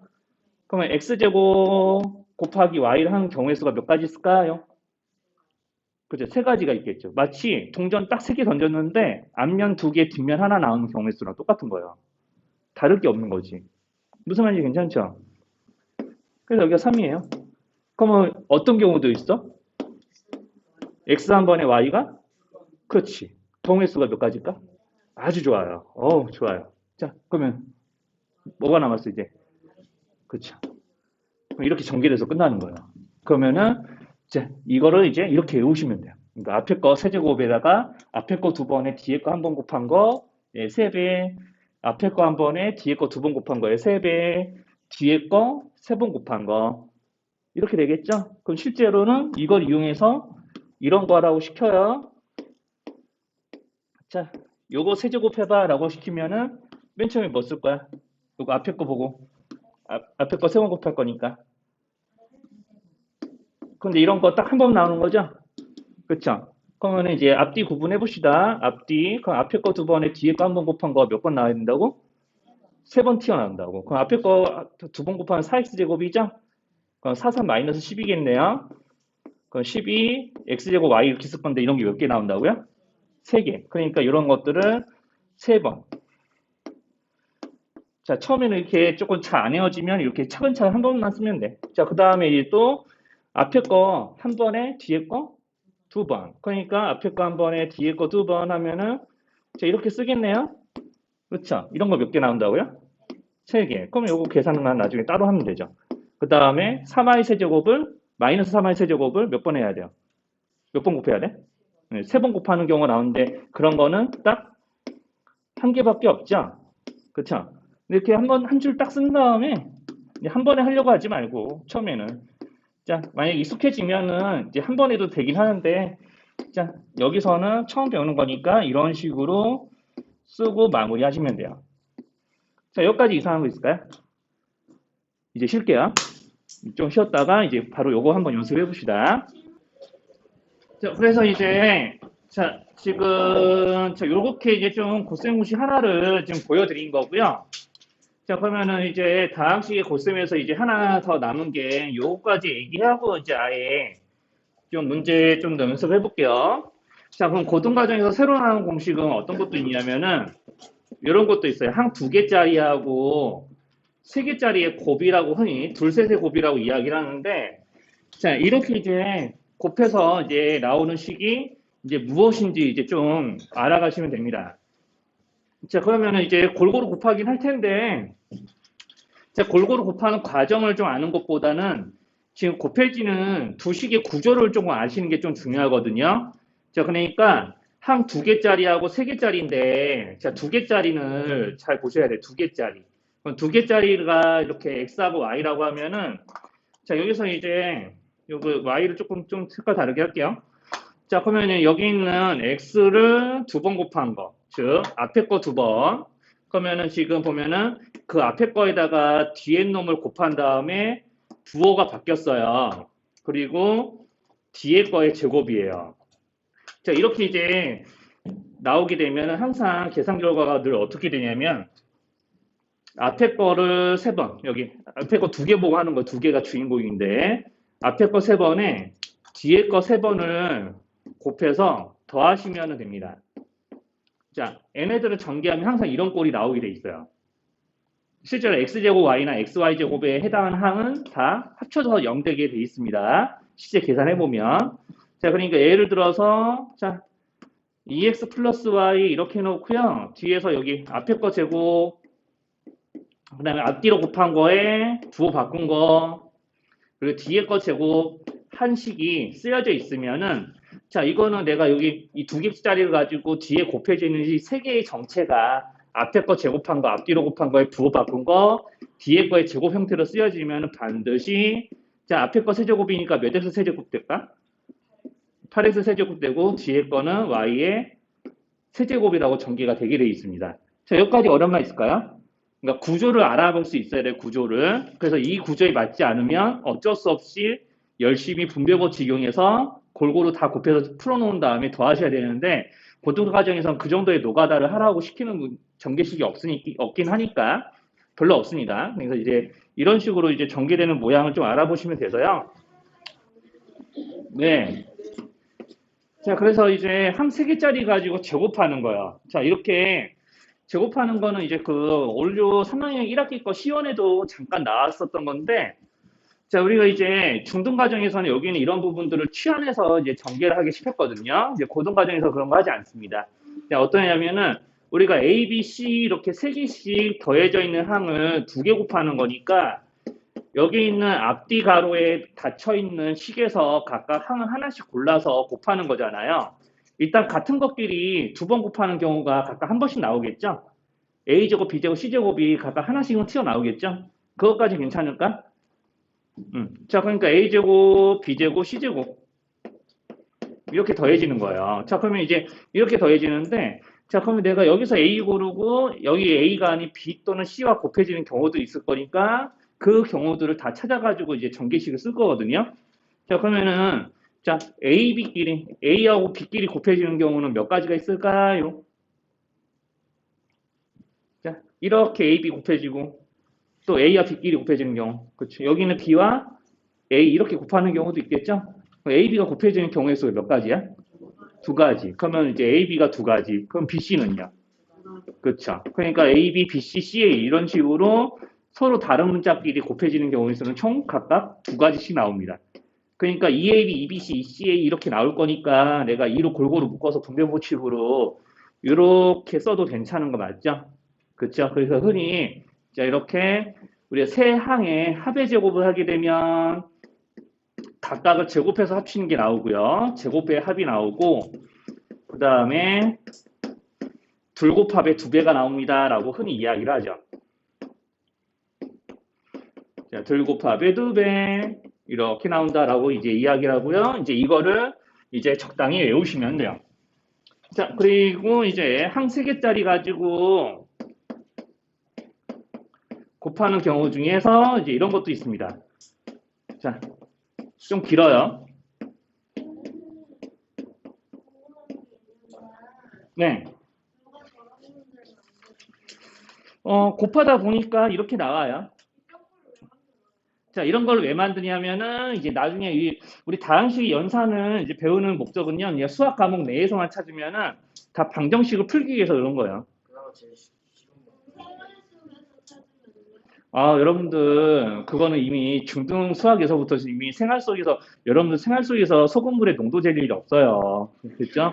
그러면 x제곱 곱하기 y를 하는 경우의 수가 몇 가지 있을까요? 그죠? 세 가지가 있겠죠. 마치 동전 딱 세 개 던졌는데 앞면 두 개, 뒷면 하나 나오는 경우의 수랑 똑같은 거예요. 다를 게 없는 거지. 무슨 말인지 괜찮죠? 그래서 여기가 3이에요. 그러면 어떤 경우도 있어? x 한 번에 y가? 그렇지. 경우의 수가 몇 가지일까? 아주 좋아요. 좋아요. 자, 그러면 뭐가 남았어 이제? 그렇죠. 그럼 이렇게 전개돼서 끝나는 거예요. 그러면은 이제 이거를 이제 이렇게 외우시면 돼요. 그러니까 앞에 거 세제곱에다가 앞에 거 두 번에 뒤에 거 한 번 곱한 거 세 배, 앞에 거 한 번에 뒤에 거 두 번 곱한 거에 세 배, 뒤에 거 세 번 곱한 거 이렇게 되겠죠? 그럼 실제로는 이걸 이용해서 이런 거라고 시켜요. 자, 요거 세제곱 해봐 라고 시키면은 맨 처음에 뭐 쓸 거야? 요거 앞에 거 보고 앞에 거 세 번 곱할 거니까. 근데 이런 거 딱 한 번 나오는 거죠? 그쵸? 그러면 이제 앞뒤 구분해 봅시다. 앞뒤, 그럼 앞에 거 두 번에 뒤에 거 한 번 곱한 거 몇 번 나와야 된다고? 세 번 튀어나온다고. 그럼 앞에 거 두 번 곱하면 4x제곱이죠? 그럼 4, 3 마이너스 10이겠네요. 그럼 12, x제곱 y 이렇게 쓸 건데 이런 게 몇 개 나온다고요? 3개. 그러니까 이런 것들을 3번. 자, 처음에는 이렇게 조금 잘 안 헤어지면 이렇게 차근차근 한 번만 쓰면 돼. 자, 그 다음에 이제 또 앞에 거 한 번에 뒤에 거 두 번. 그러니까 앞에 거 한 번에 뒤에 거 두 번 하면은 자, 이렇게 쓰겠네요. 그렇죠? 이런 거 몇 개 나온다고요? 3개. 그럼 요거 계산만 나중에 따로 하면 되죠. 그 다음에 3i 세제곱을 마이너스 3i 세제곱을 몇 번 해야 돼요? 몇 번 곱해야 돼? 네, 3번 곱하는 경우가 나오는데 그런 거는 딱 한 개밖에 없죠. 그렇죠? 이렇게 한 줄 딱 쓴 다음에 한 번에 하려고 하지 말고 처음에는 자, 만약 익숙해지면은 이제 한 번 해도 되긴 하는데 자, 여기서는 처음 배우는 거니까 이런 식으로 쓰고 마무리 하시면 돼요. 자, 여기까지 이상한 거 있을까요? 이제 쉴게요. 좀 쉬었다가 이제 바로 요거 한번 연습해 봅시다. 자, 그래서 이제 자, 지금 요렇게 이제 좀 곱셈공식 하나를 지금 보여드린 거고요. 자, 그러면은 이제 다항식의 곱셈에서 이제 하나 더 남은 게 요거까지 얘기하고 이제 아예 좀 문제 좀 더 연습해 볼게요. 자, 그럼 고등과정에서 새로 나온 공식은 어떤 것도 있냐면은 이런 것도 있어요. 항 두 개짜리하고 세 개짜리의 곱이라고 흔히 둘, 셋의 곱이라고 이야기를 하는데 자, 이렇게 이제 곱해서 이제 나오는 식이 이제 무엇인지 이제 좀 알아가시면 됩니다. 자, 그러면은 이제 골고루 곱하긴 할 텐데, 자, 골고루 곱하는 과정을 좀 아는 것보다는 지금 곱해지는 두 식의 구조를 조금 아시는 게 좀 중요하거든요. 자, 그러니까 항 두 개짜리하고 세 개짜리인데, 자, 두 개짜리는 잘 보셔야 돼요. 두 개짜리. 그럼 두 개짜리가 이렇게 x하고 y라고 하면은, 자, 여기서 이제 요거 y를 조금 좀 색깔 다르게 할게요. 자, 그러면 여기 있는 x를 두 번 곱한 거, 즉 앞에 거 두 번. 그러면은 지금 보면은 그 앞에 거에다가 뒤에 놈을 곱한 다음에 부호가 바뀌었어요. 그리고 뒤에 거의 제곱이에요. 자, 이렇게 이제 나오게 되면 항상 계산 결과가 늘 어떻게 되냐면 앞에 거를 세 번, 여기 앞에 거 두 개 보고 하는 거 두 개가 주인공인데 앞에 거 세 번에 뒤에 거 세 번을 곱해서 더하시면 됩니다. 자, 얘네들을 전개하면 항상 이런 꼴이 나오게 돼 있어요. 실제로 x제곱 y나 xy제곱에 해당하는 항은 다 합쳐져서 0 되게 돼 있습니다. 실제 계산해보면. 자, 그러니까 예를 들어서, 자, 2x 플러스 y 이렇게 해놓고요. 뒤에서 여기 앞에 거 제곱, 그 다음에 앞뒤로 곱한 거에 부호 바꾼 거, 그리고 뒤에 거 제곱 한 식이 쓰여져 있으면은, 자, 이거는 내가 여기 이 두 개짜리를 가지고 뒤에 곱해져 있는 이 세 개의 정체가 앞에 거 제곱한 거, 앞뒤로 곱한 거에 부호 바꾼 거, 뒤에 거의 제곱 형태로 쓰여지면 반드시, 자, 앞에 거 세제곱이니까 몇 x 세제곱 될까? 8x 세제곱 되고, 뒤에 거는 y의 세제곱이라고 전개가 되게 되어 있습니다. 자, 여기까지 어려운 말 있을까요? 그러니까 구조를 알아볼 수 있어야 돼요, 구조를. 그래서 이 구조에 맞지 않으면 어쩔 수 없이 열심히 분배법 적용해서 골고루 다 곱해서 풀어놓은 다음에 더하셔야 되는데 고등 과정에서는 그 정도의 노가다를 하라고 시키는 전개식이 없긴 하니까 별로 없습니다. 그래서 이제 이런 식으로 이제 전개되는 모양을 좀 알아보시면 돼서요. 네. 자, 그래서 이제 한 세 개짜리 가지고 제곱하는 거예요. 자, 이렇게 제곱하는 거는 이제 그 올류 3학년 1학기 거 시연에도 잠깐 나왔었던 건데, 자, 우리가 이제 중등 과정에서는 여기는 이런 부분들을 취한해서 이제 전개를 하기 시켰거든요. 이제 고등 과정에서 그런 거 하지 않습니다. 자, 어떠냐면은 우리가 A, B, C 이렇게 세 개씩 더해져 있는 항을 두 개 곱하는 거니까 여기 있는 앞뒤 가로에 닫혀 있는 식에서 각각 항을 하나씩 골라서 곱하는 거잖아요. 일단 같은 것끼리 두 번 곱하는 경우가 각각 한 번씩 나오겠죠? A제곱, B제곱, C제곱이 각각 하나씩은 튀어나오겠죠? 그것까지 괜찮을까? 자, 그러니까 A제곱, B제곱, C제곱 이렇게 더해지는 거예요. 자, 그러면 이제 이렇게 더해지는데 자, 그러면 내가 여기서 A 고르고 여기 A가 아닌 B 또는 C와 곱해지는 경우도 있을 거니까 그 경우들을 다 찾아가지고 이제 전개식을 쓸 거거든요. 자, 그러면은 자, A, B끼리 A하고 B끼리 곱해지는 경우는 몇 가지가 있을까요? 자, 이렇게 A, B 곱해지고 또 A와 B끼리 곱해지는 경우. 그렇죠. 여기는 B와 A 이렇게 곱하는 경우도 있겠죠? A, B가 곱해지는 경우의 수가 몇 가지야? 두 가지. 그러면 이제 A, B가 두 가지. 그럼 B, C는요? 그렇죠. 그러니까 A, B, B, C, C, A 이런 식으로 서로 다른 문자끼리 곱해지는 경우의 수는 총 각각 두 가지씩 나옵니다. 그러니까 EAB, EBC, ECA 이렇게 나올 거니까 내가 2로 골고루 묶어서 분배법칙으로 이렇게 써도 괜찮은 거 맞죠? 그렇죠? 그래서 흔히 자 이렇게 우리가 세 항의 합의 제곱을 하게 되면 각각을 제곱해서 합치는 게 나오고요. 제곱의 합이 나오고 그 다음에 둘곱합의 두 배가 나옵니다. 라고 흔히 이야기를 하죠. 자, 둘곱합의 두 배 이렇게 나온다라고 이제 이야기를 하고요. 이제 이거를 이제 적당히 외우시면 돼요. 자, 그리고 이제 항 세 개짜리 가지고 곱하는 경우 중에서 이제 이런 것도 있습니다. 자, 좀 길어요. 네. 곱하다 보니까 이렇게 나와요. 자, 이런 걸 왜 만드냐면은 이제 나중에 우리 다항식 연산을 이제 배우는 목적은요. 그냥 수학 과목 내에서만 찾으면은 다 방정식을 풀기 위해서 그런 거예요. 여러분들, 그거는 이미 중등 수학에서부터 이미 생활 속에서, 여러분들 생활 속에서 소금물의 농도 잴 일이 없어요. 그렇죠?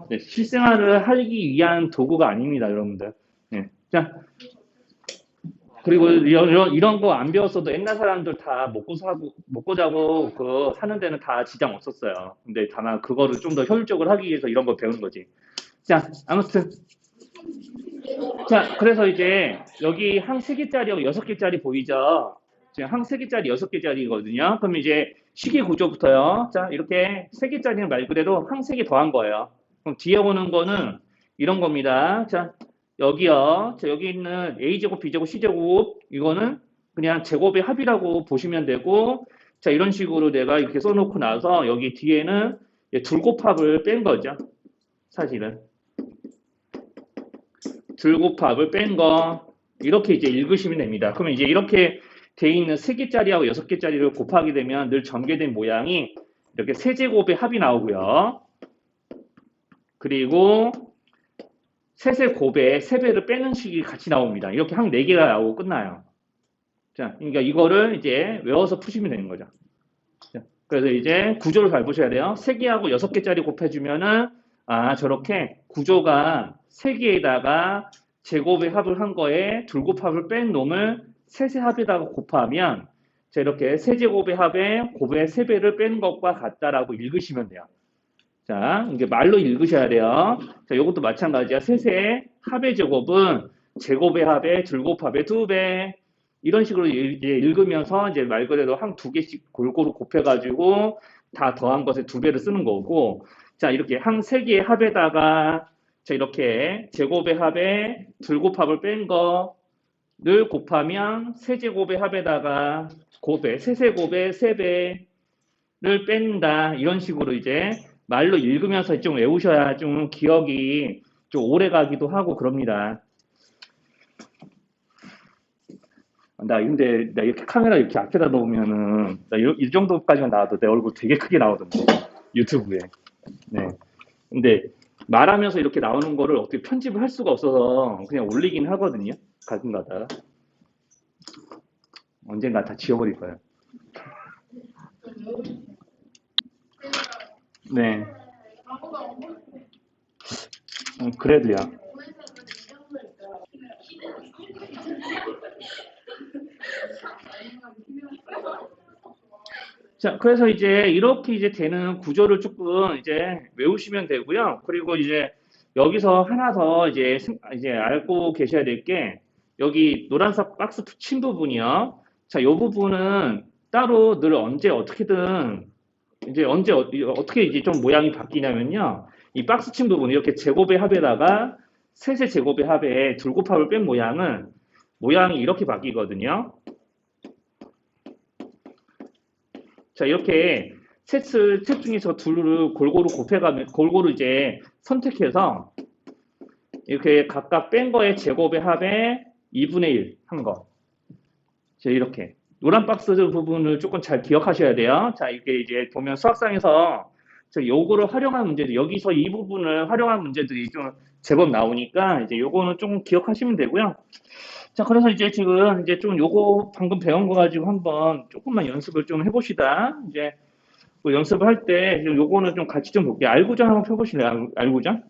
네, 실생활을 하기 위한 도구가 아닙니다, 여러분들. 네. 자, 그리고 이런 거 안 배웠어도 옛날 사람들 다 먹고 자고 그 사는 데는 다 지장 없었어요. 근데 다만 그거를 좀 더 효율적으로 하기 위해서 이런 거 배우는 거지. 자, 아무튼. 자, 그래서 이제 여기 항 3개짜리하고 6개짜리 보이죠? 지금 항 3개짜리, 6개짜리거든요. 그럼 이제 식의 구조부터요. 자, 이렇게 3개짜리는 말 그대로 항 3개 더한 거예요. 그럼 뒤에 오는 거는 이런 겁니다. 자, 여기요. 자, 여기 있는 A제곱, B제곱, C제곱, 이거는 그냥 제곱의 합이라고 보시면 되고, 자, 이런 식으로 내가 이렇게 써놓고 나서 여기 뒤에는 둘곱합을 뺀 거죠. 사실은. 둘곱합을 뺀 거, 이렇게 이제 읽으시면 됩니다. 그러면 이제 이렇게 돼 있는 3개짜리하고 6개짜리를 곱하게 되면 늘 전개된 모양이 이렇게 세제곱의 합이 나오고요. 그리고 세제곱의 3배를 빼는 식이 같이 나옵니다. 이렇게 항 4개가 나오고 끝나요. 자, 그러니까 이거를 이제 외워서 푸시면 되는 거죠. 자, 그래서 이제 구조를 잘 보셔야 돼요. 3개하고 6개짜리 곱해주면은, 저렇게 구조가 3개에다가 제곱의 합을 한 거에 둘곱합을 뺀 놈을 세세합에다가 곱하면, 자, 이렇게 세제곱의 합에 곱의 3배를 뺀 것과 같다라고 읽으시면 돼요. 자, 이게 말로 읽으셔야 돼요. 자, 이것도 마찬가지야. 세세 합의 제곱은 제곱의 합에 둘곱합의 2배. 이런 식으로 이제 읽으면서 이제 말 그대로 한 2개씩 골고루 곱해가지고 다 더한 것에 2배를 쓰는 거고, 자, 이렇게 한 3개의 합에다가 자, 이렇게 제곱의 합에 둘곱합을 뺀 거를 곱하면 세제곱의 합에다가 세세곱의 3배를 뺀다. 이런 식으로 이제 말로 읽으면서 좀 외우셔야 좀 기억이 좀 오래 가기도 하고 그럽니다. 근데 나 이렇게 카메라 이렇게 앞에다 놓으면은 나 이 정도까지만 나와도 내 얼굴 되게 크게 나오던데 유튜브에. 네. 근데 말하면서 이렇게 나오는 거를 어떻게 편집을 할 수가 없어서 그냥 올리긴 하거든요. 가끔가다가. 언젠가 다 지워버릴 거예요. 네. 그래도요. 자, 그래서 이제 이렇게 이제 되는 구조를 조금 이제 외우시면 되고요. 그리고 이제 여기서 하나 더 이제 알고 계셔야 될 게 여기 노란색 박스 친 부분이요. 자, 이 부분은 따로 늘 언제 어떻게든 이제 어떻게 이제 좀 모양이 바뀌냐면요. 이 박스 친 부분 이렇게 제곱의 합에다가 셋의 제곱의 합에 둘곱합을 뺀 모양은 모양이 이렇게 바뀌거든요. 자, 이렇게 셋 중에서 둘을 골고루 이제 선택해서 이렇게 각각 뺀 거의 제곱의 합에 2분의 1 한 거. 자, 이렇게. 노란 박스 부분을 조금 잘 기억하셔야 돼요. 자, 이렇게 이제 보면 수학상에서 요거를 활용한 문제들, 여기서 이 부분을 활용한 문제들이 좀 제법 나오니까 이제 요거는 좀 기억하시면 되고요. 자, 그래서 이제 지금 이제 좀 요거 방금 배운 거 가지고 한번 조금만 연습을 좀 해봅시다. 이제 뭐 연습을 할 때 요거는 좀 같이 좀 볼게요. 알고전 한번 펴보실래요? 알고전?